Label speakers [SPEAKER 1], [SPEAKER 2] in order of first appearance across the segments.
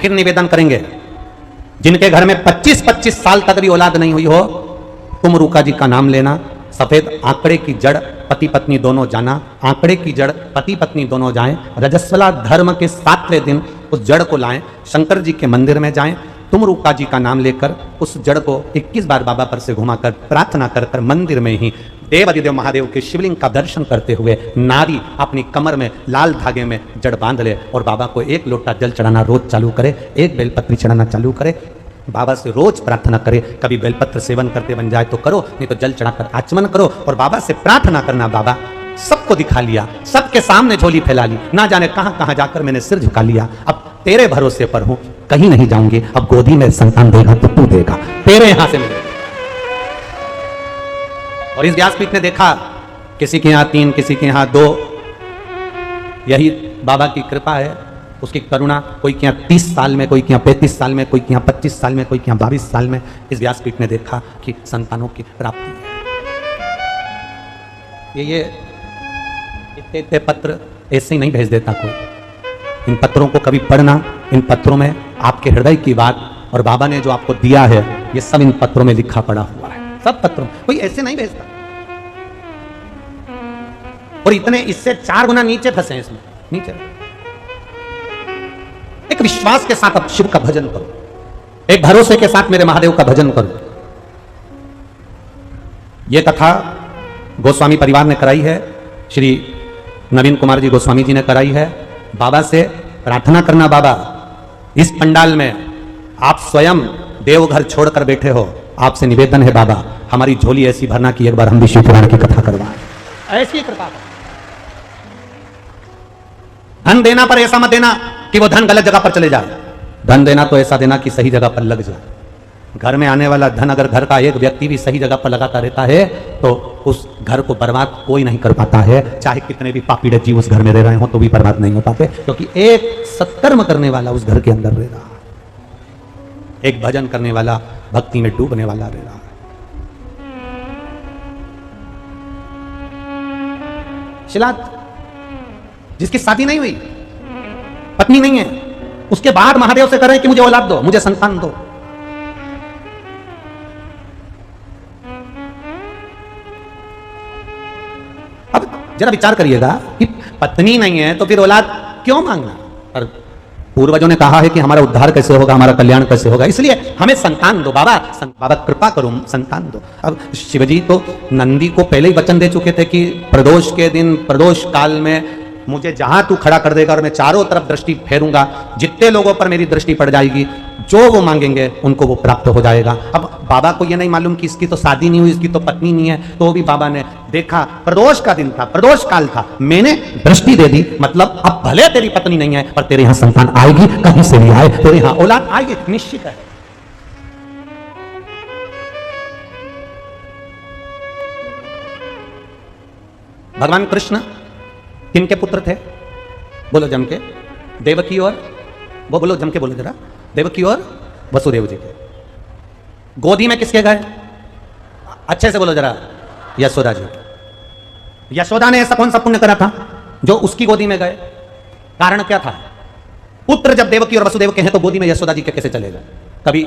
[SPEAKER 1] फिर निवेदन करेंगे, जिनके घर में 25-25 साल तक भी औलाद नहीं हुई हो, तुम रूका जी का नाम लेना। सफेद आंकड़े की जड़ पति पत्नी दोनों जाना, आंकड़े की जड़ पति पत्नी दोनों जाएं, रजस्वला धर्म के 7वें दिन उस जड़ को लाएं, शंकर जी के मंदिर में जाएं, तुम रूका जी का नाम लेकर उस जड़ को 21 बार बाबा पर से घुमाकर प्रार्थना कर कर मंदिर में ही देव अधिदेव महादेव के शिवलिंग का दर्शन करते हुए नारी अपनी कमर में लाल धागे में जड़ बांध ले और बाबा को 1 लोटा जल चढ़ाना रोज चालू करे, 1 बेलपत्री चढ़ाना चालू करे, बाबा से रोज प्रार्थना करे। कभी बेलपत्र सेवन करते बन जाए तो करो, नहीं तो जल चढ़ाकर आचमन करो और बाबा से प्रार्थना करना, बाबा सबको दिखा लिया, सबके सामने झोली फैला ली, ना जाने कहां कहां जाकर मैंने सिर झुका लिया, अब तेरे भरोसे पर हूं, कहीं नहीं जाऊंगी, अब गोदी में संतान देगा तो तू देगा, तेरे यहां से मिलेगा। और इस व्यासपीठ ने देखा, किसी के यहां 3, किसी के यहां 2, यही बाबा की कृपा है, उसकी करुणा। कोई के यहाँ 30 साल में, कोई के यहाँ 35 साल में, कोई के यहाँ 25 साल में, कोई के यहाँ 22 साल में इस व्यासपीठ ने देखा कि संतानों की प्राप्ति है। ये इतने पत्र ऐसे ही नहीं भेज देता कोई। इन पत्रों को कभी पढ़ना, इन पत्रों में आपके हृदय की बात और बाबा ने जो आपको दिया है ये सब इन पत्रों में लिखा पड़ा हुआ है, सब पत्रों, कोई ऐसे नहीं भेजता। और इतने इससे 4 गुना नीचे फंसे हैं इसमें, नीचे। एक विश्वास के साथ अब शिव का भजन करो, एक भरोसे के साथ मेरे महादेव का भजन करो। यह कथा गोस्वामी परिवार ने कराई है, श्री नवीन कुमार जी गोस्वामी जी ने कराई है। बाबा से प्रार्थना करना, बाबा इस पंडाल में आप स्वयं देवघर छोड़कर बैठे हो, आपसे निवेदन है बाबा हमारी झोली ऐसी भरना कि एक बार हम भी शिव पुराण की कथा करवाएं, ऐसी कृपा। धन देना पर ऐसा मत देना कि वो धन गलत जगह पर चले जाए, धन देना तो ऐसा देना कि सही जगह पर लग जाए। घर में आने वाला धन अगर घर का एक व्यक्ति भी सही जगह पर लगाता रहता है तो उस घर को बर्बाद कोई नहीं कर पाता है, चाहे कितने भी पापीड़े जीव उस घर में रह रहे हो तो भी बर्बाद नहीं हो पाते, क्योंकि एक सत्कर्म करने वाला उस घर के अंदर रह रहा है, एक भजन करने वाला, भक्ति में डूबने वाला रह रहा है। शिलात जिसकी शादी नहीं हुई, पत्नी नहीं है, उसके बाद महादेव से करें कि मुझे औलाद दो, मुझे संतान दो। अब जरा विचार करिएगा कि पत्नी नहीं है तो फिर औलाद क्यों मांगना। पर पूर्वजों ने कहा है कि हमारा उद्धार कैसे होगा, हमारा कल्याण कैसे होगा, इसलिए हमें संतान दो बाबा, बाबा कृपा करो, संतान दो। अब शिवजी तो नंदी को पहले ही वचन दे चुके थे कि प्रदोष के दिन, प्रदोष काल में मुझे जहां तू खड़ा कर देगा और मैं चारों तरफ दृष्टि फेरूंगा, जितने लोगों पर मेरी दृष्टि पड़ जाएगी, जो वो मांगेंगे उनको वो प्राप्त हो जाएगा। अब बाबा को ये नहीं मालूम कि इसकी तो शादी नहीं हुई, इसकी तो पत्नी नहीं है, तो भी बाबा ने देखा, प्रदोष का दिन था, प्रदोष काल था, मैंने दृष्टि दे दी, मतलब अब भले तेरी पत्नी नहीं है पर तेरे यहां संतान आएगी, कहीं से भी आए तेरे यहां औलाद आएगी, निश्चित है। भगवान कृष्ण किनके पुत्र थे? बोलो जम के, देवकी और वो, बोलो जम के बोलो जरा, देवकी और वसुदेव जी के। गोदी में किसके गए? अच्छे से बोलो जरा, यशोदा जी। यशोदा ने ऐसा कौन सा पुण्य करा था जो उसकी गोदी में गए? कारण क्या था? पुत्र जब देवकी और वसुदेव के हैं तो गोदी में यशोदा जी के कैसे चले गए? कभी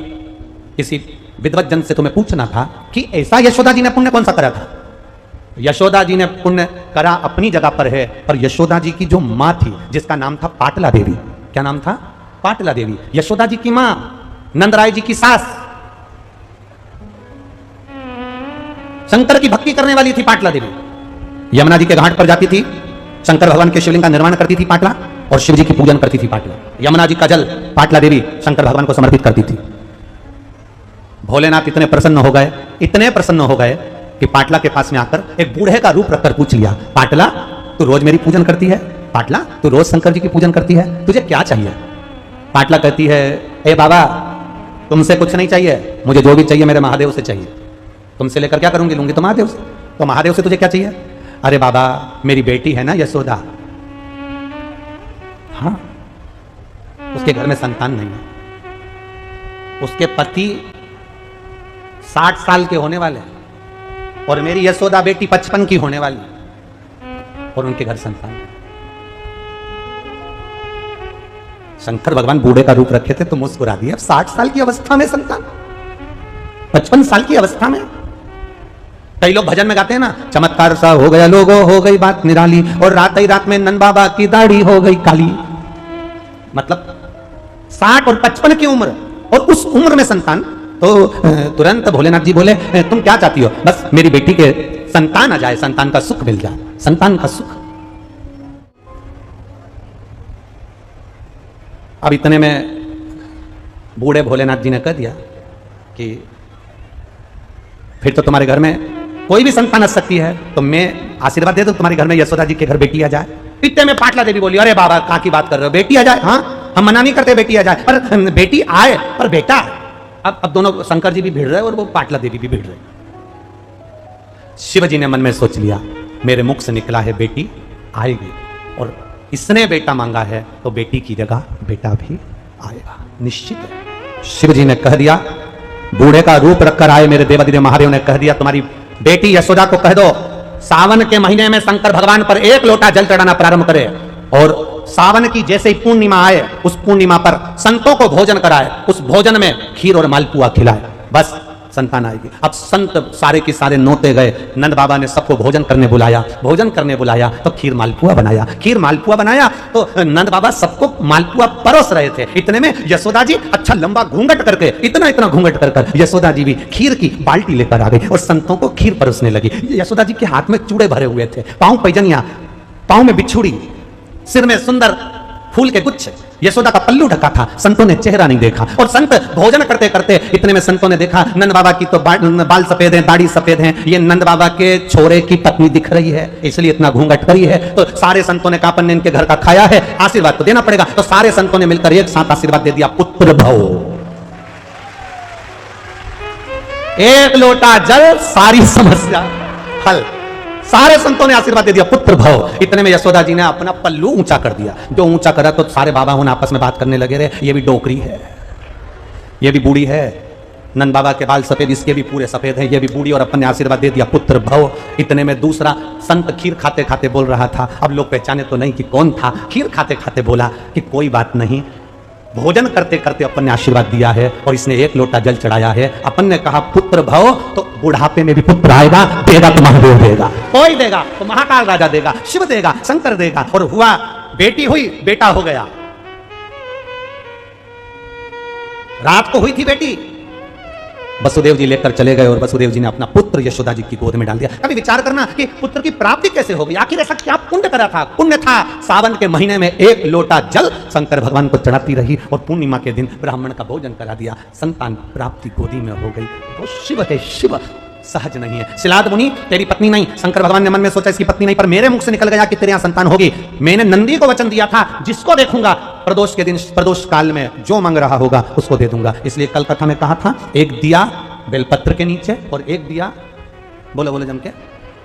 [SPEAKER 1] किसी विद्वत जन से तुम्हें पूछना था कि ऐसा यशोदा जी ने पुण्य कौन सा करा था? यशोदा जी ने पुण्य करा अपनी जगह पर है, पर यशोदा जी की जो मां थी जिसका नाम था पाटला देवी, क्या नाम था? पाटला देवी, यशोदा जी की मां, नंदराय जी की सास, शंकर की भक्ति करने वाली थी पाटला देवी। यमुना जी के घाट पर जाती थी, शंकर भगवान के शिवलिंग का निर्माण करती थी पाटला, और शिव जी की पूजन करती थी पाटला। यमुना जी का जल पाटला देवी शंकर भगवान को समर्पित करती थी। भोलेनाथ इतने प्रसन्न हो गए, इतने प्रसन्न हो गए कि पाटला के पास में आकर एक बूढ़े का रूप रखकर पूछ लिया, पाटला तू रोज मेरी पूजन करती है? पाटला तू रोज शंकर जी की पूजन करती है, तुझे क्या चाहिए? पाटला कहती है, ए बाबा तुमसे कुछ नहीं चाहिए, मुझे जो भी चाहिए मेरे महादेव से चाहिए। तुमसे लेकर क्या करूंगी? लूंगी तो महादेव से। तो महादेव से तुझे क्या चाहिए? अरे बाबा मेरी बेटी है ना यशोदा, हाँ उसके घर में संतान नहीं है, उसके पति 60 साल के होने वाले और मेरी यशोदा बेटी 55 की होने वाली, और उनके घर संतान। शंकर भगवान बूढ़े का रूप रखे थे तो मुस्कुरा दिया। 60 साल की अवस्था में संतान, 55 साल की अवस्था में। कई लोग भजन में गाते हैं ना, चमत्कार सा हो गया लोगों, हो गई बात निराली, और रात ही रात में नंद बाबा की दाढ़ी हो गई काली। मतलब 60 और 55 की उम्र, और उस उम्र में संतान। तो तुरंत भोलेनाथ जी बोले, तुम क्या चाहती हो? बस मेरी बेटी के संतान आ जाए, संतान का सुख मिल जाए, संतान का सुख। अब इतने में बूढ़े भोलेनाथ जी ने कह दिया कि फिर तो तुम्हारे घर में कोई भी संतान आ सकती है, तो मैं आशीर्वाद दे दूं तुम्हारे घर में यशोदा जी के घर बेटी आ जाए। इतने में पाटला देवी बोली, अरे बाबा कहाँ की बात कर रहे हो, बेटी आ जाए? हाँ, हम मना नहीं करते बेटी आ जाए, पर बेटी आए, पर बेटा। अब दोनों शंकर जी भी भिड़ रहे और वो पाटला देवी भी भिड़ रहे। शिव जी ने मन में सोच लिया, मेरे मुख से निकला है बेटी आएगी, और इसने बेटा मांगा है तो बेटी की जगह बेटा भी आएगा, निश्चित है। शिव जी ने कह दिया, बूढ़े का रूप रखकर आए मेरे देवादिदेव महादेव ने कह दिया, तुम्हारी बेटी यशोदा को कह दो सावन के महीने में शंकर भगवान पर 1 लोटा जल चढ़ाना प्रारंभ करे, और सावन की जैसे ही पूर्णिमा आए उस पूर्णिमा पर संतों को भोजन कराए, उस भोजन में खीर और मालपुआ खिलाए, बस संतान आएगी। अब संत सारे के सारे नोते गए, नंद बाबा ने सबको भोजन करने बुलाया, भोजन करने बुलाया तो खीर मालपुआ बनाया, खीर मालपुआ बनाया तो नंद बाबा सबको मालपुआ परोस रहे थे। इतने में यशोदा जी अच्छा लंबा घूंघट करके, इतना इतना घूंघट कर यशोदा जी भी खीर की बाल्टी लेकर आ गई और संतों को खीर परोसने लगी। यशोदा जी के हाथ में चूड़े भरे हुए थे, पांव पैजनिया, पांव में बिछुड़ी, सिर में सुंदर फूल के गुच्छ, यशोदा का पल्लू ढका था, संतों ने चेहरा नहीं देखा। और संत भोजन करते करते इतने में संतों ने देखा नंद बाबा की तो बाल सफेद हैं, दाढ़ी सफेद हैं, ये नंद बाबा के छोरे की पत्नी दिख रही है, इसलिए इतना घूंघट करी है। तो सारे संतों ने कहा अपन ने इनके घर का खाया है, आशीर्वाद तो देना पड़ेगा। तो सारे संतों ने मिलकर एक साथ आशीर्वाद दे दिया, पुत्र भव। 1 लोटा जल सारी समस्या हल, सारे संतों ने आशीर्वाद दे दिया, पुत्र भव। इतने में यशोदा जी ने अपना पल्लू ऊंचा कर दिया, जो ऊंचा करा तो सारे बाबा उन आपस में बात करने लगे, रे ये भी डोकरी है, ये भी बूढ़ी है, नंद बाबा के बाल सफेद, इसके भी पूरे सफेद हैं, ये भी बूढ़ी, और अपन ने आशीर्वाद दे दिया, पुत्र भव। इतने में दूसरा संत खीर खाते खाते बोल रहा था, अब लोग पहचाने तो नहीं कि कौन था। खीर खाते खाते बोला कि कोई बात नहीं, भोजन करते करते अपन ने आशीर्वाद दिया है और इसने 1 लोटा जल चढ़ाया है। अपन ने कहा पुत्र भव, तो बुढ़ापे में भी पुत्र आएगा, देगा तो महादेव देगा, कोई देगा तो महाकाल राजा देगा, शिव देगा, शंकर देगा। और हुआ, बेटी हुई, बेटा हो गया। रात को हुई थी बेटी, वसुदेव जी लेकर चले गए और वसुदेव जी ने अपना पुत्र यशोदा जी की गोद में डाल दिया। कभी विचार करना कि पुत्र की प्राप्ति कैसे होगी, आखिर ऐसा क्या पुण्य करा था? पुण्य था सावन के महीने में 1 लोटा जल शंकर भगवान को चढ़ाती रही और पूर्णिमा के दिन ब्राह्मण का भोजन करा दिया, संतान प्राप्ति गोदी में हो गई। वो शिव है, शिव सहज नहीं है। शिलाद मुनि तेरी पत्नी नहीं, शंकर भगवान ने मन में सोचा इसकी पत्नी नहीं, पर मेरे मुख से निकल गया कि तेरे यहाँ संतान होगी। मैंने नंदी को वचन दिया था, जिसको देखूंगा प्रदोष के दिन, प्रदोष काल में जो मांग रहा होगा उसको दे दूंगा। इसलिए कल कथा में कहा था, एक दिया बेलपत्र के नीचे और एक दिया, बोलो बोलो जम के,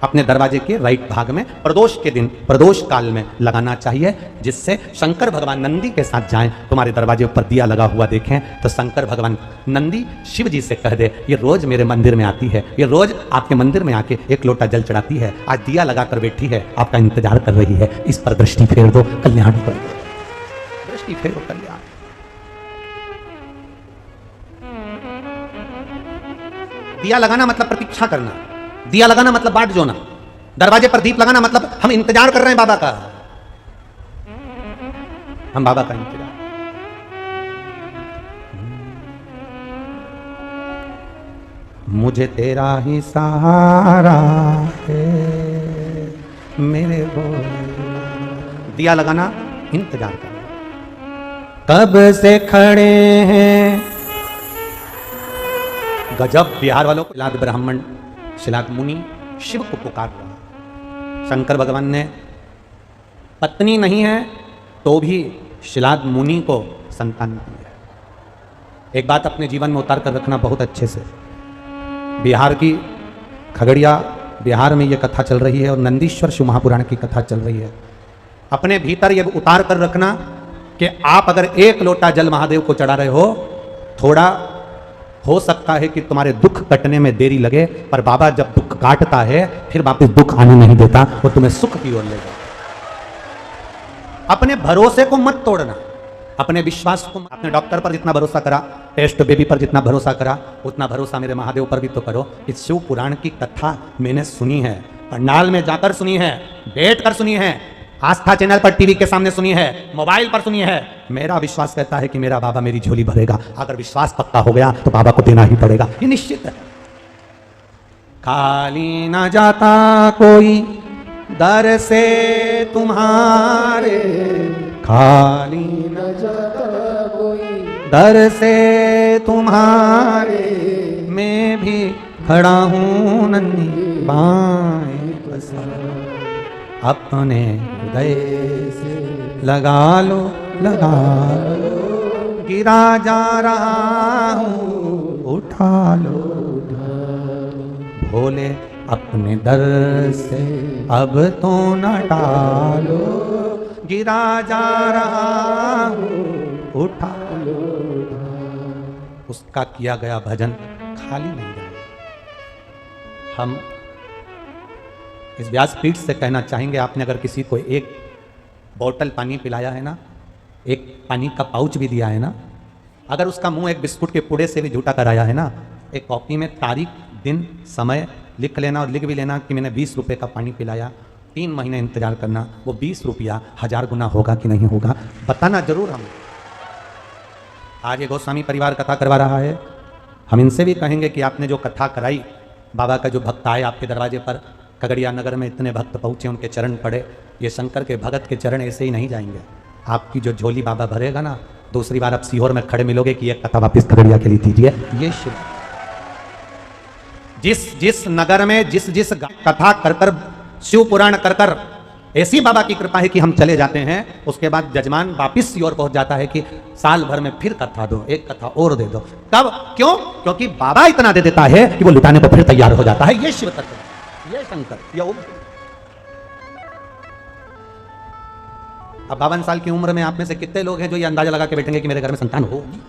[SPEAKER 1] अपने दरवाजे के राइट भाग में प्रदोष के दिन, प्रदोष काल में लगाना चाहिए, जिससे शंकर भगवान नंदी के साथ जाएं, तुम्हारे दरवाजे पर दिया लगा हुआ देखें तो शंकर भगवान नंदी शिव जी से कह दे, ये रोज मेरे मंदिर में आती है, ये रोज आपके मंदिर में आके 1 लोटा जल चढ़ाती है, आज दिया लगाकर बैठी है, आपका इंतजार कर रही है, इस पर दृष्टि फेर दो, कल्याण कर दो, दृष्टि फेरो, कल्याण। दिया लगाना मतलब प्रतीक्षा करना, दिया लगाना मतलब बाट जोना, दरवाजे पर दीप लगाना मतलब हम इंतजार कर रहे हैं बाबा का, हम बाबा का इंतजार। मुझे तेरा ही सहारा है मेरे वो, दिया लगाना, इंतजार करना। कब से खड़े हैं, गजब बिहार वालों को, शिलाद ब्राह्मण, शिलाद मुनि शिव को पुकार रहा। शंकर भगवान ने पत्नी नहीं है तो भी शिलाद मुनि को संतान दी है। एक बात अपने जीवन में उतार कर रखना बहुत अच्छे से, बिहार की खगड़िया, बिहार में यह कथा चल रही है और नंदीश्वर शिव महापुराण की कथा चल रही है। अपने भीतर यह उतार कर रखना कि आप अगर 1 लोटा जल महादेव को चढ़ा रहे हो, थोड़ा हो सकता है कि तुम्हारे दुख कटने में देरी लगे, पर बाबा जब दुख काटता है फिर वापस दुख आने नहीं देता, वो तुम्हें सुख की ओर ले जाए। अपने भरोसे को मत तोड़ना, अपने विश्वास को, अपने डॉक्टर पर जितना भरोसा करा, टेस्ट बेबी पर जितना भरोसा करा, उतना भरोसा मेरे महादेव पर भी तो करो। इस शिव पुराण की कथा मैंने सुनी है, पंडाल में जाकर सुनी है, बैठ कर सुनी है, आस्था चैनल पर टीवी के सामने सुनी है, मोबाइल पर सुनी है। मेरा विश्वास कहता है कि मेरा बाबा मेरी झोली भरेगा। अगर विश्वास पक्का हो गया तो बाबा को देना ही पड़ेगा, ये निश्चित है। खाली न जाता कोई दर से तुम्हारे, खाली न जाता कोई दर से तुम्हारे, मैं भी खड़ा हूं नन्ही बाएं पसारे। अपने हृदय से लगा लो, लगा लो, गिरा जा रहा हूं उठा लो, भोले अपने दर से अब तो न टालो, गिरा जा रहा हूं उठा लो। उसका किया गया भजन खाली नहीं जाए। हम इस व्यासपीठ से कहना चाहेंगे, आपने अगर किसी को एक बोतल पानी पिलाया है ना, एक पानी का पाउच भी दिया है ना, अगर उसका मुंह एक बिस्कुट के पुड़े से भी झूठा कराया है ना, एक कॉपी में तारीख दिन समय लिख लेना और लिख भी लेना कि मैंने 20 रुपये का पानी पिलाया, 3 महीने इंतजार करना, वो 20 रुपया 1000 गुना होगा कि नहीं होगा, बताना जरूर। हम आज ये गोस्वामी परिवार कथा करवा रहा है, हम इनसे भी कहेंगे कि आपने जो कथा कराई, बाबा का जो भक्त आए आपके दरवाजे पर, खगड़िया नगर में इतने भक्त पहुँचे, उनके चरण पड़े, ये शंकर के भगत के चरण ऐसे ही नहीं जाएंगे। आपकी जो झोली बाबा भरेगा ना, दूसरी बार आप सीहोर में खड़े मिलोगे कि ये कथा वापिस खगड़िया के लिए दीजिए। ये शिव जिस नगर में जिस कथा कर कर, शिव पुराण कर कर ऐसी बाबा की कृपा है कि हम चले जाते हैं, उसके बाद जजमान वापिस सीहोर पहुंच जाता है कि साल भर में फिर कथा दो, एक कथा और दे दो। कब? क्यों? क्योंकि बाबा इतना दे देता है कि वो लुटाने को फिर तैयार हो जाता है। ये शिव तत्व, ये शंकर, ये अब 52 साल की उम्र में आप में से कितने लोग हैं जो ये अंदाजा लगा के बैठेंगे कि मेरे घर में संतान होगी?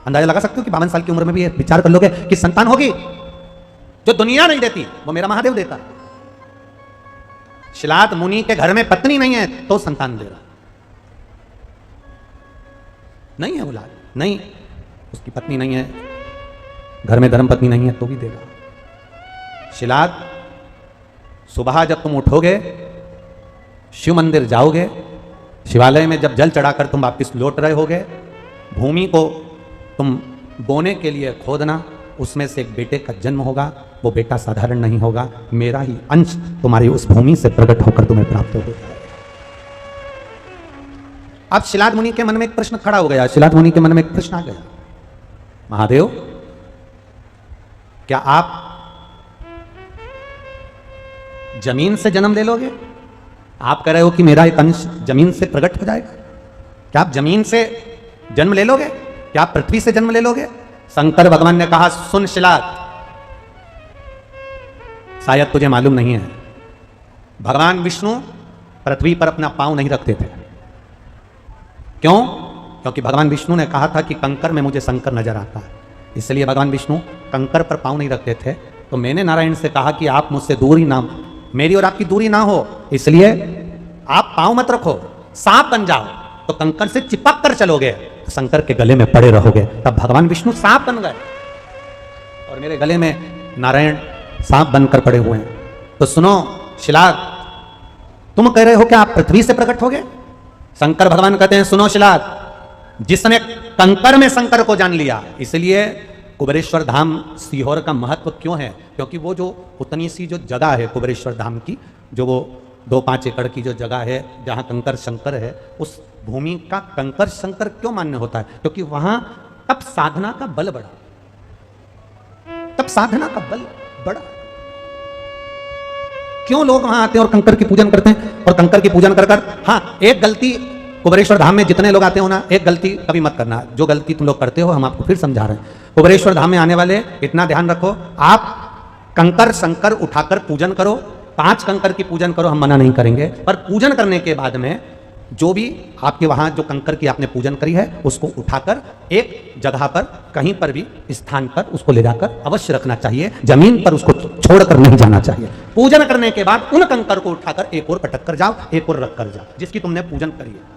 [SPEAKER 1] अंदाजा लगा सकते हो कि 52 साल की उम्र में भी ये विचार कर लोगे कि संतान होगी? जो दुनिया नहीं देती वो मेरा महादेव देता। शिलाद मुनि के घर में पत्नी नहीं है तो संतान दे रहा, नहीं है औलाद, नहीं, उसकी पत्नी नहीं है, घर में धर्म पत्नी नहीं है तो भी देगा। शिलाद सुबह जब तुम उठोगे, शिव मंदिर जाओगे, शिवालय में जब जल चढ़ाकर तुम वापिस लौट रहे होगे, भूमि को तुम बोने के लिए खोदना, उसमें से एक बेटे का जन्म होगा। वो बेटा साधारण नहीं होगा, मेरा ही अंश तुम्हारी उस भूमि से प्रकट होकर तुम्हें प्राप्त होगा। अब शिलाद मुनि के मन में एक प्रश्न खड़ा हो गया, शिलाद मुनि के मन में एक प्रश्न आ गया, महादेव क्या आप जमीन से जन्म ले लोगे? आप कह रहे हो कि मेरा एक अंश जमीन से प्रकट हो जाएगा, क्या आप जमीन से जन्म ले लोगे? क्या आप पृथ्वी से जन्म ले लोगे? शंकर भगवान ने कहा, सुन शिलाद, शायद तुझे मालूम नहीं है, भगवान विष्णु पृथ्वी पर अपना पांव नहीं रखते थे। क्यों? क्योंकि भगवान विष्णु ने कहा था कि कंकर में मुझे शंकर नजर आता है, इसलिए भगवान विष्णु कंकर पर पांव नहीं रखते थे। तो मैंने नारायण से कहा कि आप मुझसे दूरी ना, मेरी और आपकी दूरी ना हो, इसलिए आप पांव मत रखो, सांप बन जाओ, तो कंकर से चिपक कर चलोगे तो शंकर के गले में पड़े रहोगे। तब भगवान विष्णु सांप बन गए और मेरे गले में नारायण सांप बनकर पड़े हुए हैं। तो सुनो शिलाद, तुम कह रहे हो कि आप पृथ्वी से प्रकट होगे? शंकर भगवान कहते हैं, सुनो शिलाद, जिसने कंकर में शंकर को जान लिया, इसलिए कुबेरेश्वर धाम सीहोर का महत्व क्यों है? क्योंकि वो जो उतनी सी जो जगह है कुबेरेश्वर धाम की, जो वो 2-5 एकड़ की जो जगह है जहाँ कंकर शंकर है, उस भूमि का कंकर शंकर क्यों मान्य होता है? क्योंकि वहां तब साधना का बल बढ़ा, तब साधना का बल बढ़ा। क्यों लोग वहां आते हैं और कंकर की पूजन करते हैं? और कंकर की पूजन कर कर, हाँ, एक गलती कुबेरेश्वर धाम में जितने लोग आते हो ना, एक गलती कभी मत करना, जो गलती तुम लोग करते हो हम आपको फिर समझा रहे हैं। कुबेरेश्वर धाम में आने वाले इतना ध्यान रखो, आप कंकर शंकर उठाकर पूजन करो, 5 कंकर की पूजन करो, हम मना नहीं करेंगे, पर पूजन करने के बाद में जो भी आपके वहां जो कंकर की आपने पूजन करी है उसको उठाकर एक जगह पर कहीं पर भी स्थान पर उसको ले जाकर अवश्य रखना चाहिए, जमीन पर उसको छोड़कर नहीं जाना चाहिए। पूजन करने के बाद उन कंकर को उठाकर एक और पटक कर जाओ, एक और रख कर जाओ जिसकी तुमने पूजन करी है।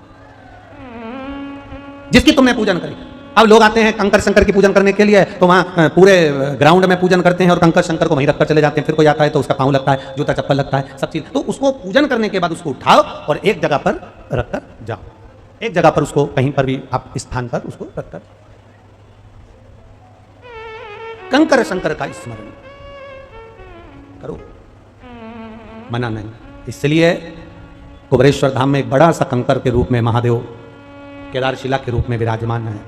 [SPEAKER 1] जिसकी तुमने पूजन करी। अब लोग आते हैं कंकर शंकर की पूजन करने के लिए, तो वहां पूरे ग्राउंड में पूजन करते हैं और कंकर शंकर को वहीं रखकर चले जाते हैं। फिर कोई आता है तो उसका पाँव लगता है, जूता चप्पल लगता है, सब चीज। तो उसको पूजन करने के बाद उसको उठाओ और एक जगह पर रखकर जाओ, एक जगह पर उसको कहीं पर भी आप स्थान पर उसको रखकर कंकर शंकर का स्मरण करो, मना नहीं। इसलिए कुबरेश्वर धाम में एक बड़ा सा कंकर के रूप में महादेव केदारशिला के रूप में विराजमान है,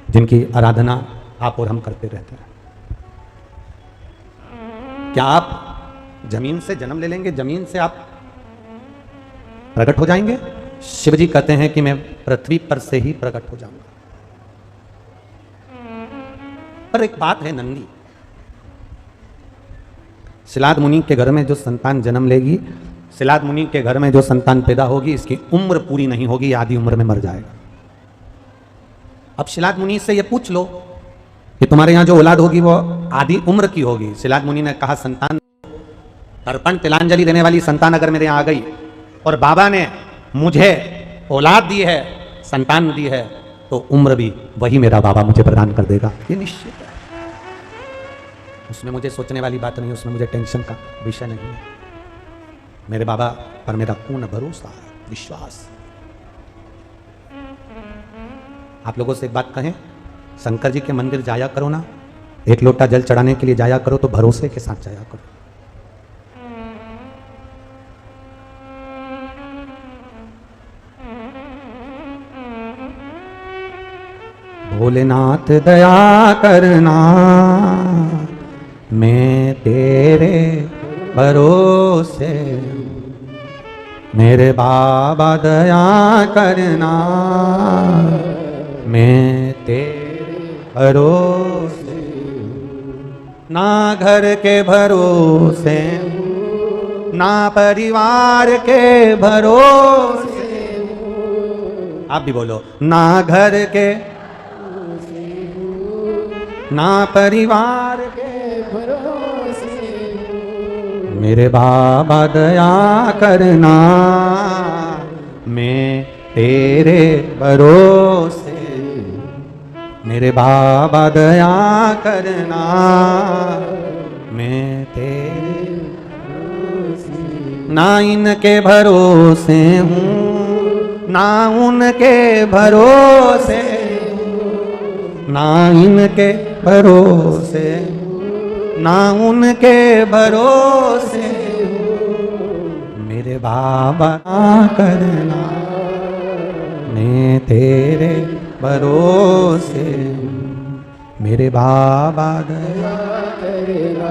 [SPEAKER 1] जिनकी आराधना आप और हम करते रहते हैं। क्या आप जमीन से जन्म ले लेंगे, जमीन से आप प्रकट हो जाएंगे? शिव जी कहते हैं कि मैं पृथ्वी पर से ही प्रकट हो जाऊंगा। पर एक बात है नंदी, सिलाद मुनि के घर में जो संतान जन्म लेगी, सिलाद मुनि के घर में जो संतान पैदा होगी, इसकी उम्र पूरी नहीं होगी, आधी उम्र में मर जाएगा। अब सिलाद मुनि से ये पूछ लो कि तुम्हारे यहां जो औलाद होगी वो आधी उम्र की होगी। सिलाद मुनि ने कहा, संतान तर्पण तिलांजलि देने वाली संतान अगर मेरे यहां आ गई और बाबा ने मुझे औलाद दी है, संतान दी है, तो उम्र भी वही मेरा बाबा मुझे प्रदान कर देगा, ये निश्चित है। उसमें मुझे सोचने वाली बात नहीं, उसमें मुझे टेंशन का विषय नहीं है। मेरे बाबा पर मेरा पूर्ण भरोसा है, विश्वास। आप लोगों से एक बात कहें, शंकर जी के मंदिर जाया करो ना, एक लोटा जल चढ़ाने के लिए जाया करो तो भरोसे के साथ जाया करो। भोलेनाथ दया करना, मैं तेरे भरोसे, मेरे बाबा दया करना, मैं तेरे भरोसे, ना घर के भरोसे, ना परिवार के भरोसे। आप भी बोलो, ना घर के, ना परिवार के भरोसे, मेरे बाबा दया करना, मैं तेरे भरोसे, मेरे बाबा दया करना, मैं तेरे भरोसे, ना इनके भरोसे हूँ, ना उनके भरोसे, ना इनके भरोसे, ना उनके भरोसे, मेरे बाबा करना, मैं तेरे भरोसे, मेरे बाबा दया करना,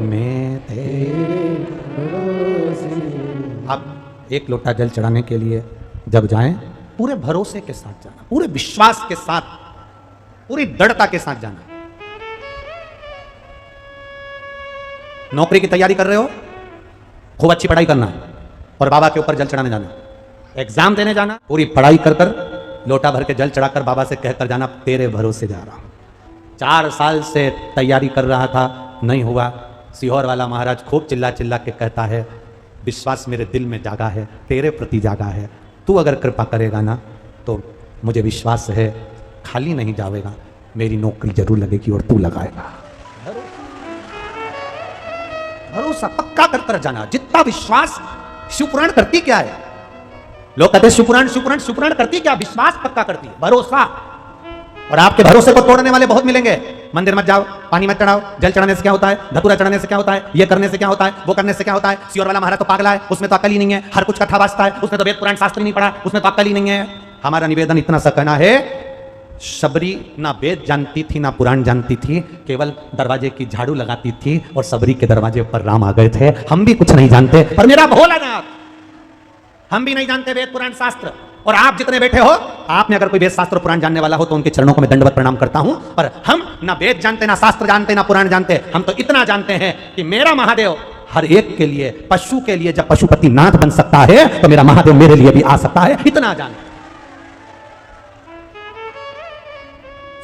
[SPEAKER 1] मैं तेरे भरोसे। अब एक लोटा जल चढ़ाने के लिए जब जाएं, पूरे भरोसे के साथ जाना, पूरे विश्वास के साथ, पूरी दृढ़ता के साथ जाना। नौकरी की तैयारी कर रहे हो, खूब अच्छी पढ़ाई करना और बाबा के ऊपर जल चढ़ाने जाना। एग्जाम देने जाना, पूरी पढ़ाई कर कर लोटा भर के जल चढ़ाकर बाबा से कहकर जाना, तेरे भरोसे जा रहा हूं। 4 साल से तैयारी कर रहा था, नहीं हुआ। सीहोर वाला महाराज खूब चिल्ला चिल्ला के कहता है, विश्वास मेरे दिल में जागा है, तेरे प्रति जागा है, तू अगर कृपा करेगा ना तो मुझे विश्वास है खाली नहीं जाएगा, मेरी नौकरी जरूर लगेगी और तू लगाएगा। भरोसा पक्का कर कर जाना, जितना विश्वास। शिवपुराण करती क्या है? लोग कहते हैं शिवपुराण शिवपुराण, शिवपुराण करती क्या? विश्वास पक्का करती है, भरोसा। और आपके भरोसे को तोड़ने वाले बहुत मिलेंगे। मंदिर मत जाओ, पानी मत चढ़ाओ, जल चढ़ाने से क्या होता है, धतूरा चढ़ाने से क्या होता है, ये करने से क्या होता है, वो करने से क्या होता है। सीहोर वाला महाराज तो पागला है, उसमें तो अकल ही नहीं है, हर कुछ कथा वाचता है, उसने तो वेद पुराण शास्त्र नहीं पढ़ा, उसमें तो अकल ही नहीं है। हमारा निवेदन इतना सा कहना है, शबरी ना वेद जानती थी ना पुराण जानती थी, केवल दरवाजे की झाड़ू लगाती थी और शबरी के दरवाजे पर राम आ गए थे। हम भी कुछ नहीं जानते, पर मेरा भोलानाथ, हम भी नहीं जानते वेद पुराण शास्त्र। और आप जितने बैठे हो, आप में अगर कोई वेद शास्त्र पुराण जानने वाला हो तो उनके चरणों को मैं दंडवत प्रणाम करता हूं। पर हम ना वेद जानते, ना शास्त्र जानते, ना पुराण जानते। हम तो इतना जानते हैं कि मेरा महादेव हर एक के लिए, पशु के लिए जब पशुपति नाथ बन सकता है तो मेरा महादेव मेरे लिए भी आ सकता है, इतना जानते।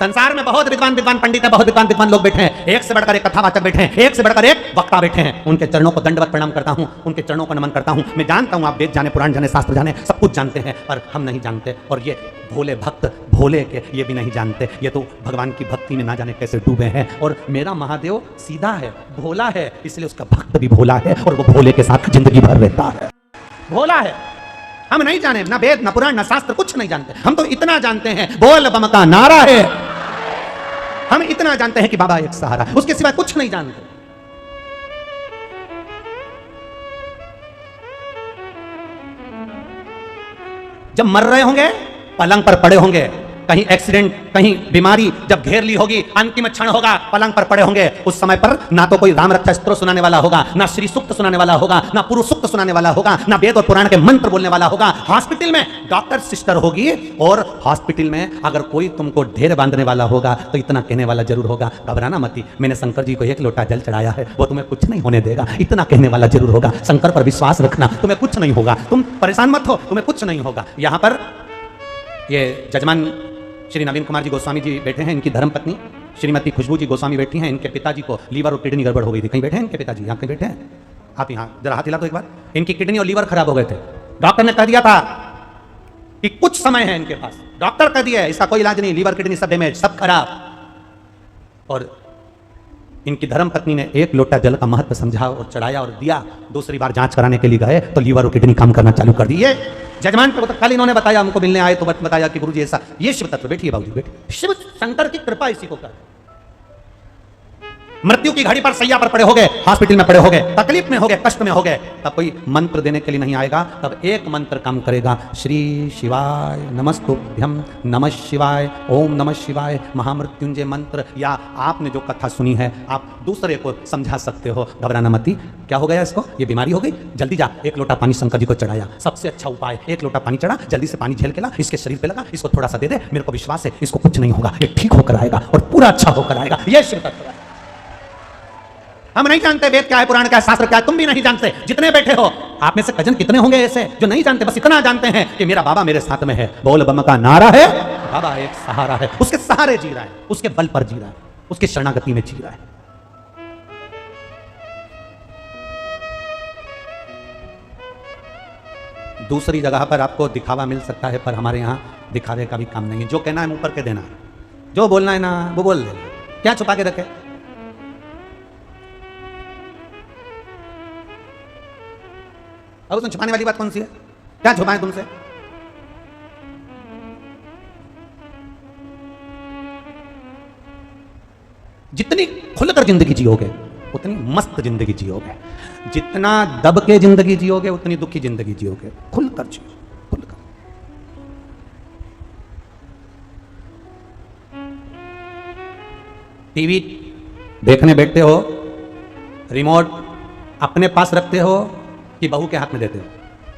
[SPEAKER 1] संसार में बहुत विद्वान विद्वान पंडित है, बहुत विद्वान विद्वान लोग बैठे हैं, एक से बढ़कर एक कथावाचक बैठे हैं, एक से बढ़कर एक वक्ता बैठे हैं। उनके चरणों को दंडवत प्रणाम करता हूं, उनके चरणों को नमन करता हूं। मैं जानता हूं आप वेद जाने, पुराण जाने, शास्त्र जाने, सब कुछ जानते हैं, पर हम नहीं जानते। और ये भोले भक्त भोले के ये भी नहीं जानते, ये तो भगवान की भक्ति में ना जाने कैसे डूबे हैं। और मेरा महादेव सीधा है, भोला है, इसलिए उसका भक्त भी भोला है और वो भोले के साथ जिंदगी भर रहता है। भोला है। हम नहीं जाने ना वेद ना पुराण ना शास्त्र, कुछ नहीं जानते। हम तो इतना जानते हैं बोल बम का नारा है। हम इतना जानते हैं कि बाबा एक सहारा, उसके सिवा कुछ नहीं जानते। जब मर रहे होंगे, पलंग पर पड़े होंगे, कहीं एक्सीडेंट, कहीं बीमारी जब घेर ली होगी, अंतिम क्षण होगा, पलंग पर पड़े होंगे, उस समय पर ना तो कोई राम रक्षा स्तोत्र सुनाने वाला होगा, ना श्री सूक्त सुनाने वाला होगा, ना पुरुष सूक्त सुनाने वाला होगा, ना वेद और पुराण के मंत्र बोलने वाला होगा। हॉस्पिटल में डॉक्टर सिस्टर होगी, और हॉस्पिटल में अगर कोई तुमको ढेर बांधने वाला होगा तो इतना कहने वाला जरूर होगा, घबराना मती, मैंने शंकर जी को 1 लोटा जल चढ़ाया है, वो तुम्हें कुछ नहीं होने देगा। इतना कहने वाला जरूर होगा। शंकर पर विश्वास रखना, तुम्हें कुछ नहीं होगा, तुम परेशान मत हो, तुम्हें कुछ नहीं होगा। यहां पर ये जजमान श्री नवीन कुमार जी गोस्वामी जी बैठे हैं, इनकी धर्मपत्नी श्रीमती खुशबू जी गोस्वामी बैठी हैं। इनके पिताजी को लीवर और किडनी गड़बड़ हो गई थी। कहीं बैठे हैं इनके पिताजी? यहाँ कहीं बैठे हैं आप? यहाँ जरा हाथ हिला दो एक बार। इनकी किडनी और लीवर खराब हो गए थे। डॉक्टर ने कह दिया था कि कुछ समय है इनके पास। डॉक्टर कह दिया इसका कोई इलाज नहीं, लीवर किडनी सब डैमेज, सब खराब। और इनकी धर्मपत्नी ने 1 लोटा जल का महत्व समझा और चढ़ाया और दिया। दूसरी बार जांच कराने के लिए गए तो लीवर और किडनी काम करना चालू कर दी। ये जजमान को कल इन्होंने बताया, हमको मिलने आए तो बताया कि गुरुजी ऐसा, ये शिव तत्व। बैठिए बाबूजी, बैठिए। शिव शंकर की कृपा इसी को कर। मृत्यु की घड़ी पर सैया पर पड़े हो गए, हॉस्पिटल में पड़े हो गए, तकलीफ में हो गए, कष्ट में हो गए, तब कोई मंत्र देने के लिए नहीं आएगा। तब एक मंत्र काम करेगा, श्री शिवाय नमस्तुभ्यम, नमः शिवाय, ओम नमः शिवाय, महामृत्युंजय मंत्र। या आपने जो कथा सुनी है आप दूसरे को समझा सकते हो। घबराना मती। क्या हो गया इसको? ये बीमारी हो गई, जल्दी जा 1 लोटा पानी शंकर जी को चढ़ाया। सबसे अच्छा उपाय, 1 लोटा पानी चढ़ा, जल्दी से पानी झेल के ला, इसके शरीर पे लगा, इसको थोड़ा सा दे दे, मेरे को विश्वास है इसको कुछ नहीं होगा, ये ठीक होकर आएगा और पूरा अच्छा होकर आएगा। ये शिव तत्व है। हम नहीं जानते वेद क्या है, पुराण क्या है, शास्त्र क्या है, तुम भी नहीं जानते। जितने बैठे हो आप में से कजन कितने होंगे ऐसे जो नहीं जानते, बस इतना जानते हैं कि मेरा बाबा मेरे साथ में है, बोल बम का नारा है, बाबा एक सहारा है, उसके सहारे जी रहा है, उसके बल पर जी रहा है, उसके शरणागति में जी रहा है। दूसरी जगह पर आपको दिखावा मिल सकता है, पर हमारे यहां दिखावे का भी काम नहीं है। जो कहना है मुंह पर के देना, जो बोलना है ना वो बोल देना, क्या छुपा के रखे। अब उसमें छुपाने वाली बात कौन सी है? क्या छुपाएं तुमसे? जितनी खुलकर जिंदगी जियोगे उतनी मस्त जिंदगी जियोगे, जितना दब के जिंदगी जियोगे उतनी दुखी जिंदगी जियोगे। खुलकर जियो, खुलकर। टीवी देखने बैठते हो, रिमोट अपने पास रखते हो कि बहू के हाथ में देते हो?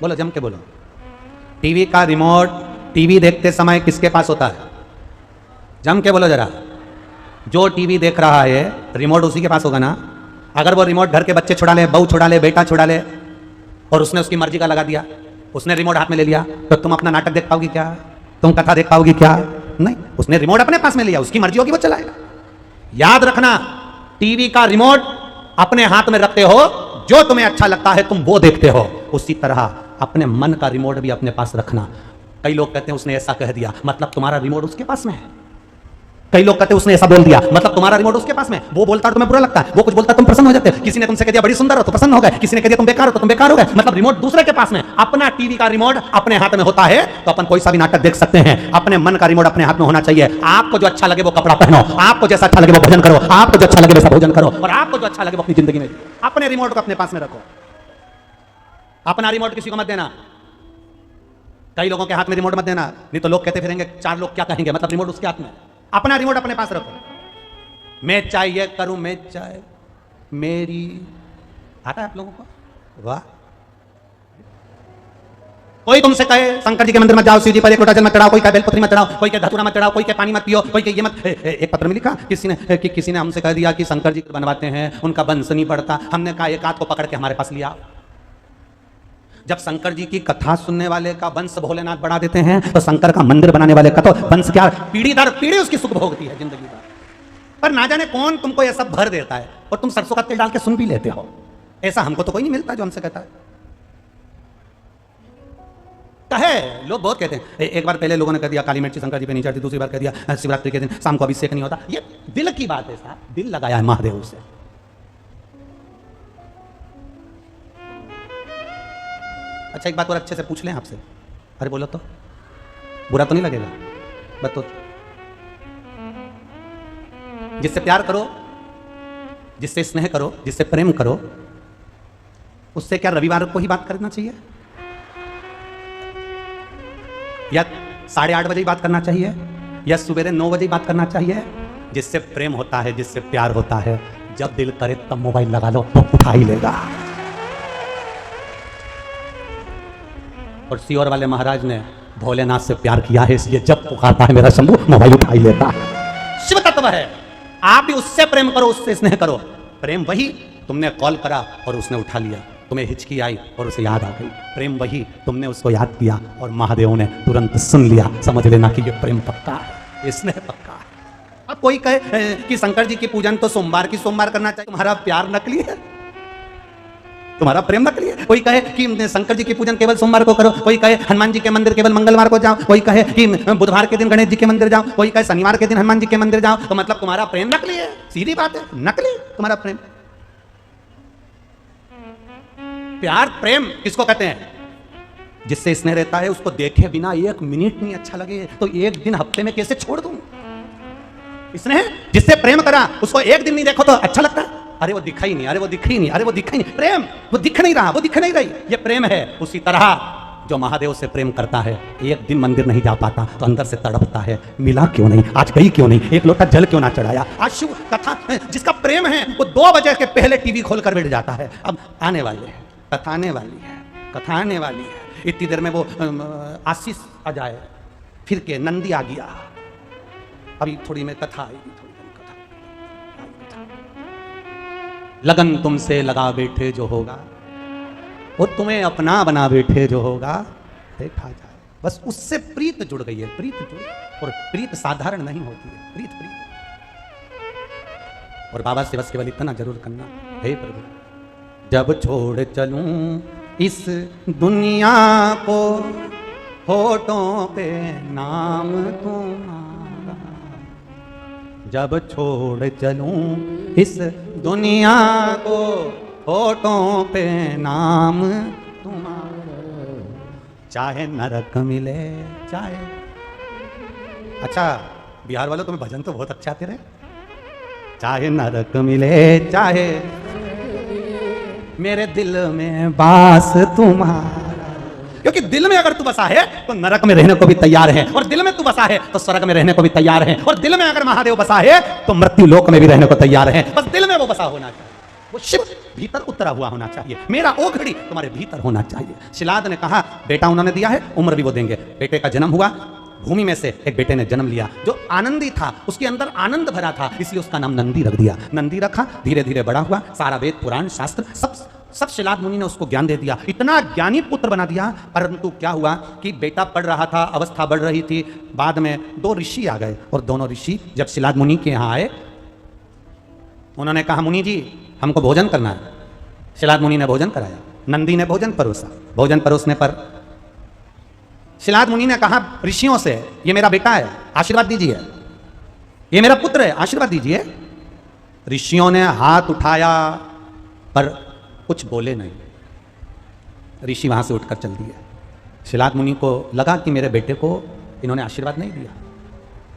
[SPEAKER 1] बोलो, जम के बोलो। टीवी का रिमोट टीवी देखते समय किसके पास होता है? जम के बोलो जरा। जो टीवी देख रहा है रिमोट उसी के पास होगा ना। अगर वो रिमोट घर के बच्चे छुड़ा ले, बहू छुड़ा ले, बेटा छुड़ा ले और उसने उसकी मर्जी का लगा दिया, उसने रिमोट हाथ में ले लिया, तो तुम अपना नाटक देख पाओगी क्या? तुम कथा देख पाओगी क्या? नहीं। उसने रिमोट अपने पास में लिया, उसकी मर्जी होगी वो चलाएगा। याद रखना, टीवी का रिमोट अपने हाथ में रखते हो, जो तुम्हें अच्छा लगता है तुम वो देखते हो। उसी तरह अपने मन का रिमोट भी अपने पास रखना। कई लोग कहते हैं उसने ऐसा कह दिया, मतलब तुम्हारा रिमोट उसके पास में है। कई लोग कहते हैं उसने ऐसा बोल दिया, मतलब तुम्हारा रिमोट उसके पास में। वो बोलता है तुम्हें बुरा लगता है, वो कुछ बोलता है तुम प्रसन्न हो जाते हो। किसी ने तुमसे कह दिया बड़ी सुंदर हो तो प्रसन्न हो गए, किसी ने कह दिया तुम बेकार हो तो तुम बेकार हो गए। मतलब रिमोट दूसरे के पास में। अपना टीवी का रिमोट अपने हाथ में होता है तो अपन कोई सा भी नाटक देख सकते हैं। अपने मन का रिमोट अपने हाथ में होना चाहिए। आपको जो अच्छा लगे वो कपड़ा पहनो, आपको जैसा अच्छा लगे वो भोजन करो, आपको जो अच्छा लगे वैसा भोजन करो, और आपको जो अच्छा लगे वो अपनी जिंदगी में अपने रिमोट को अपने पास में रखो। अपना रिमोट किसी को मत देना। कई लोगों के हाथ में रिमोट मत देना, नहीं तो लोग कहते फिरेंगे 4 लोग क्या कहेंगे, मतलब रिमोट उसके हाथ में। अपना रिमोट अपने पास रखो। मैं चाहे ये करूं, मैं चाहे मेरी, आता है आप लोगों को? वाह। कोई तुमसे कहे शंकर जी के मंदिर मत जाओ, शिव जी पर 1 लोटा जल मत चढ़ाओ, कोई कहे बेलपत्री मत चढ़ाओ, कोई कहे धतूरा मत चढ़ाओ, कोई कहे पानी मत पियो, कोई कहे ये मत। एक पत्र में लिखा किसी ने हमसे कह दिया कि शंकर जी बनवाते हैं, उनका वंश नहीं बढ़ता। हमने कहा एक आध को पकड़ के हमारे पास लिया। जब शंकर जी की कथा सुनने वाले का वंश भोलेनाथ बढ़ा देते हैं, तो शंकर का मंदिर बनाने वाले का तो वंश क्या पीढ़ी दर पीढ़ी उसकी सुख भोगती है जिंदगी भर। पर ना जाने कौन तुमको यह सब भर देता है और तुम सरसों का तेल डाल के सुन भी लेते हो। ऐसा हमको तो कोई नहीं मिलता जो हमसे कहता है। कहे लोग बहुत कहते हैं। एक बार पहले लोगों ने कह दिया काली मिर्ची शंकर जी पे नहीं चढ़ती, दूसरी बार कह दिया शिवरात्रि के दिन शाम को अभिषेक नहीं होता। ये दिल की बात है साहब, दिल लगाया है महादेव से। अच्छा एक बात और अच्छे से पूछ लें आपसे, अरे बोलो तो, बुरा तो नहीं लगेगा? बतो जिससे प्यार करो, जिससे स्नेह करो, जिससे प्रेम करो, उससे क्या रविवार को ही बात करना चाहिए या 8:30 बजे बात करना चाहिए या सवेरे 9 बजे बात करना चाहिए? जिससे प्रेम होता है, जिससे प्यार होता है, जब दिल करे तब मोबाइल लगा लो तो उठा ही लेगा। और सीहोर वाले महाराज ने भोलेनाथ से प्यार किया है, इसलिए जब पुकारता है मेरा शंभू मोबाइल उठा ही लेता है। शिव तत्व है। आप भी उससे प्रेम करो, उससे स्नेह करो। प्रेम वही तुमने कॉल करा और उसने उठा लिया, तुम्हें हिचकी आई और उसे याद आ गई। प्रेम वही तुमने उसको याद किया और महादेव ने तुरंत सुन लिया। समझ लेना कि ये प्रेम पक्का है, ये स्नेह पक्का है। अब कोई कहे कि शंकर जी की पूजन तो सोमवार करना चाहिए, तुम्हारा प्यार नकली है, तुम्हारा प्रेम नकली है। कोई कहे कि शंकर जी की पूजन केवल सोमवार को करो, कोई कहे हनुमान जी के मंदिर केवल मंगलवार को जाओ, कोई कहे कि बुधवार के दिन गणेश जी के मंदिर जाओ, कोई कहे शनिवार के दिन हनुमान जी के मंदिर जाओ। तो मतलब तुम्हारा प्रेम नकली है। सीधी बात है, नकली तुम्हारा प्रेम। प्यार प्रेम किसको कहते हैं? जिससे स्नेह रहता है, उसको देखे बिना 1 मिनट नहीं अच्छा लगे तो 1 दिन हफ्ते में कैसे छोड़ दूं? स्नेह जिससे प्रेम करा, उसको 1 दिन नहीं देखो तो अच्छा लगता है। अरे वो दिखा ही नहीं, अरे वो दिख ही नहीं, अरे वो दिखा ही नहीं। प्रेम वो दिख नहीं रहा, वो दिख नहीं रही, ये प्रेम है। उसी तरह जो महादेव से प्रेम करता है, 1 दिन मंदिर नहीं जा पाता तो अंदर से तड़पता है, मिला क्यों नहीं, आज गई क्यों नहीं, 1 लोटा जल क्यों ना चढ़ाया। आज शिव कथा जिसका प्रेम है वो 2 बजे के पहले टीवी खोल कर बैठ जाता है। अब आने वाले हैं, कथा आने वाली है, कथा आने वाली है। इतनी देर में वो आशीष आ जाए, फिर के नंदी आ गया, अभी थोड़ी में कथा आएगी, थोड़ी कथा। लगन तुमसे लगा बैठे जो होगा, वो तुम्हें अपना बना बैठे जो होगा, देखा जाए। बस उससे प्रीत जुड़ गई है, प्रीत जुड़, और प्रीत साधारण नहीं होती है, प्रीत प्रीत। और बाबा से बस केवल इतना जरूर करना, हे प्रभु जब छोड़ चलूं इस दुनिया को, होठों पे नाम तुम्हारा। जब छोड़ चलूं इस दुनिया को, होठों पे नाम तुम्हारा। चाहे नरक मिले चाहे। अच्छा बिहार वालों तुम्हें भजन तो बहुत अच्छे आते रहे। चाहे नरक मिले चाहे मेरे दिल में बास तुम्हारा। क्योंकि दिल में अगर तू बसा है तो नरक में रहने को भी तैयार है, और दिल में तू बसा है तो स्वर्ग में रहने को भी तैयार है, और दिल में अगर महादेव बसा है तो मृत्यु लोक में भी रहने को तैयार है। बस दिल में वो बसा होना चाहिए, वो शिव भीतर उतरा हुआ होना चाहिए। मेरा ओघड़ी तुम्हारे भीतर होना चाहिए। शिलाद ने कहा बेटा उन्होंने दिया है, उम्र भी वो देंगे। बेटे का जन्म हुआ, भूमि में से एक बेटे ने जन्म लिया जो आनंदी था, उसके अंदर आनंद भरा था, इसलिए उसका नाम नंदी रख दिया। नंदी रखा, धीरे धीरे बड़ा हुआ, सारा वेद पुराण शास्त्र सब शिलाद मुनि ने उसको ज्ञान दे दिया, इतना ज्ञानी पुत्र बना दिया। परंतु क्या हुआ कि बेटा पढ़ रहा था, अवस्था बढ़ रही थी, बाद में 2 ऋषि आ गए, और दोनों ऋषि जब शिलाद मुनि के यहाँ आए, उन्होंने कहा मुनि जी हमको भोजन करना है। शिलाद मुनि ने भोजन कराया, नंदी ने भोजन परोसा। भोजन परोसने पर शिलाद मुनि ने कहा ऋषियों से ये मेरा बेटा है, आशीर्वाद दीजिए, ये मेरा पुत्र है, आशीर्वाद दीजिए। ऋषियों ने हाथ उठाया पर कुछ बोले नहीं, ऋषि वहां से उठकर चल दिए। शिलाद मुनि को लगा कि मेरे बेटे को इन्होंने आशीर्वाद नहीं दिया,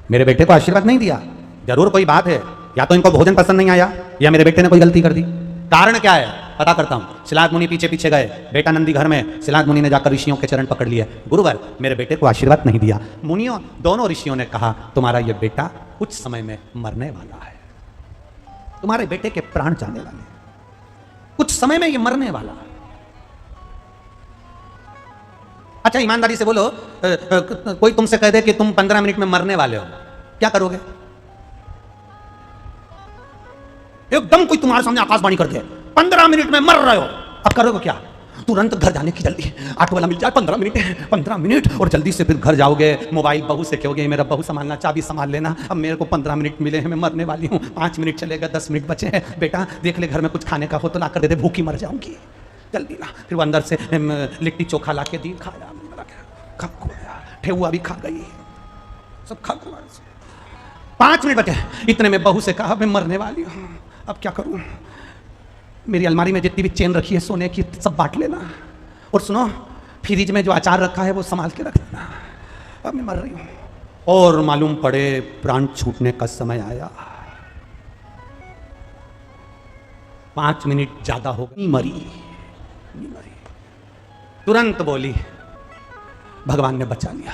[SPEAKER 1] मेरे बेटे को आशीर्वाद नहीं दिया, जरूर कोई बात है, या तो इनको भोजन पसंद नहीं आया या मेरे बेटे ने कोई गलती कर दी। कारण क्या है पता करता हूं। शिलाद मुनि पीछे पीछे गए, बेटा नंदी घर में। शिलाद मुनि ने जाकर ऋषियों के चरण पकड़ लिए, गुरुवर मेरे बेटे को आशीर्वाद नहीं दिया। मुनियों दोनों ऋषियों ने कहा तुम्हारा यह बेटा कुछ समय में मरने वाला है, तुम्हारे बेटे के प्राण जाने वाले हैं, कुछ समय में ये मरने वाला है। अच्छा ईमानदारी से बोलो, कोई तुमसे कह दे कि तुम 15 मिनट में मरने वाले हो, क्या करोगे? एकदम कोई तुम्हारे सामने आकाशवाणी कर दे 15 मिनट में मर रहे हो, अब करोगे क्या? तुरंत घर जाने की जल्दी, ऑटो वाला मिल जाए, 15 मिनट है, 15 मिनट, और जल्दी से फिर घर जाओगे, मोबाइल बहू से कहोगे मेरा बहू संभालना, चाबी संभाल लेना, अब मेरे को 15 मिनट मिले हैं, मैं मरने वाली हूँ, 5 मिनट चलेगा, 10 मिनट बचे हैं, बेटा देख ले घर में कुछ खाने का हो तो ला कर दे दे, भूखी मर जाऊंगी, जल्दी ना। फिर वो अंदर से लिट्टी चोखा ला के दी, खाया, ठेहुआ भी खा गई, सब खा गया। 5 मिनट बचे, इतने में बहू से कहा मैं मरने वाली हूँ, अब क्या करूँ, मेरी अलमारी में जितनी भी चेन रखी है सोने की सब बांट लेना, और सुनो फ्रिज में जो अचार रखा है वो संभाल के रख देना, अब मैं मर रही हूँ। और मालूम पड़े प्राण छूटने का समय आया, 5 मिनट ज्यादा हो गई, मरी। तुरंत बोली भगवान ने बचा लिया।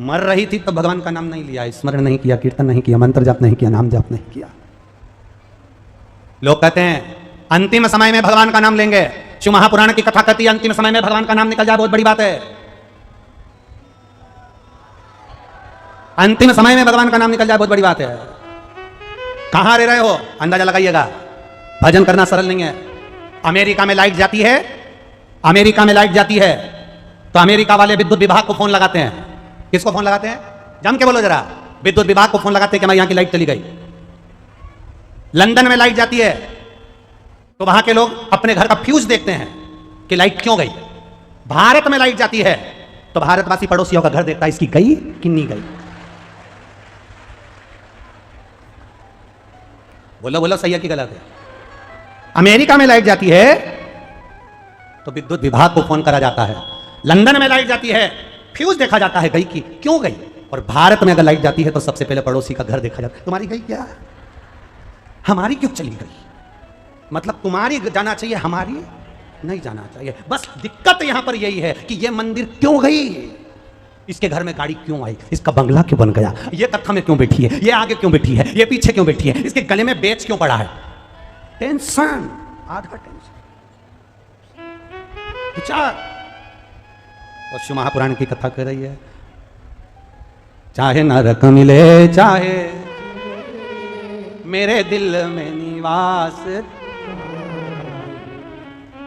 [SPEAKER 1] मर रही थी तो भगवान का नाम नहीं लिया, स्मरण नहीं किया, कीर्तन नहीं किया, मंत्र जाप नहीं किया, नाम जाप नहीं किया। लोग कहते हैं अंतिम समय में भगवान का नाम लेंगे, शिव महापुराण की कथा कहती है अंतिम समय में भगवान का नाम निकल जाए बहुत बड़ी बात है। अंतिम समय में भगवान का नाम निकल जाए बहुत बड़ी बात है। कहां रह रहे हो अंदाजा लगाइएगा, भजन करना सरल नहीं है। अमेरिका में लाइट जाती है, अमेरिका में लाइट जाती है तो अमेरिका वाले विद्युत विभाग को फोन लगाते हैं। किसको फोन लगाते हैं, जम के बोलो जरा, विद्युत विभाग को फोन लगाते हैं कि मैं यहां की लाइट चली गई। लंदन में लाइट जाती है तो वहां के लोग अपने घर का फ्यूज देखते हैं कि लाइट क्यों गई। भारत में लाइट जाती है तो भारतवासी पड़ोसियों का घर देखता है इसकी गई कि नहीं गई। बोलो बोलो सही है कि गलत है। अमेरिका में लाइट जाती है तो विद्युत विभाग को फोन करा जाता है। लंदन में लाइट जाती है फ्यूज देखा जाता है गई की क्यों गई। और भारत में अगर लाइट जाती है तो सबसे पहले पड़ोसी का घर देखा जाता है, तुम्हारी गई क्या, हमारी क्यों चली गई। मतलब तुम्हारी जाना चाहिए, हमारी नहीं जाना चाहिए। बस दिक्कत यहां पर यही है कि ये मंदिर क्यों गई, इसके घर में गाड़ी क्यों आई, इसका बंगला क्यों बन गया, ये कत्था में क्यों बैठी है, ये आगे क्यों बैठी है, ये पीछे क्यों बैठी है, इसके गले में बेच क्यों पड़ा है। टेंशन, आधा टेंशन, विचार। और शिव महापुराण की कथा कर रही है, चाहे नरक मिले चाहे मेरे दिल में निवास,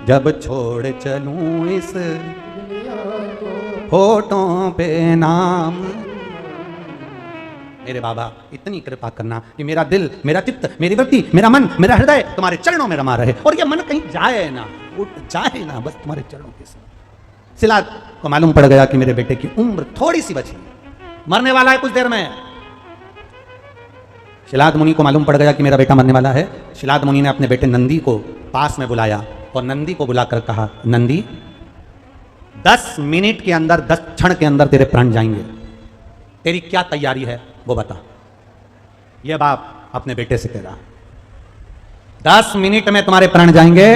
[SPEAKER 1] जब छोड़ चलूं इस होठों पे नाम। मेरे बाबा इतनी कृपा करना कि मेरा दिल, मेरा चित्त, मेरी वृत्ति, मेरा मन, मेरा हृदय तुम्हारे चरणों में रमा रहे, और ये मन कहीं जाए ना, उठ जाए ना, बस तुम्हारे चरणों के साथ। सिलाद को मालूम पड़ गया कि मेरे बेटे की उम्र थोड़ी सी बची, मरने वाला है कुछ देर में। शिलाद मुनि को मालूम पड़ गया कि मेरा बेटा मरने वाला है। शिलाद मुनि ने अपने बेटे नंदी को पास में बुलाया और नंदी को बुलाकर कहा, नंदी 10 मिनट के अंदर, 10 क्षण के अंदर तेरे प्राण जाएंगे, तेरी क्या तैयारी है वो बता। यह बाप अपने बेटे से कह रहा, 10 मिनट में तुम्हारे प्राण जाएंगे,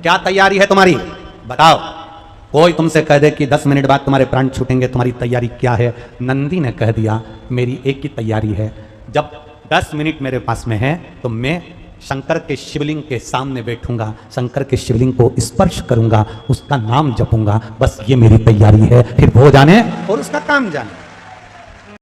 [SPEAKER 1] क्या तैयारी है तुम्हारी बताओ। कोई तुमसे कह दे कि 10 मिनट बाद तुम्हारे प्राण छूटेंगे, तुम्हारी तैयारी क्या है। नंदी ने कह दिया, मेरी एक ही तैयारी है, जब 10 मिनट मेरे पास में है तो मैं शंकर के शिवलिंग के सामने बैठूंगा, शंकर के शिवलिंग को स्पर्श करूंगा, उसका नाम जपूंगा, बस ये मेरी तैयारी है, फिर वो जाने और उसका काम जाने।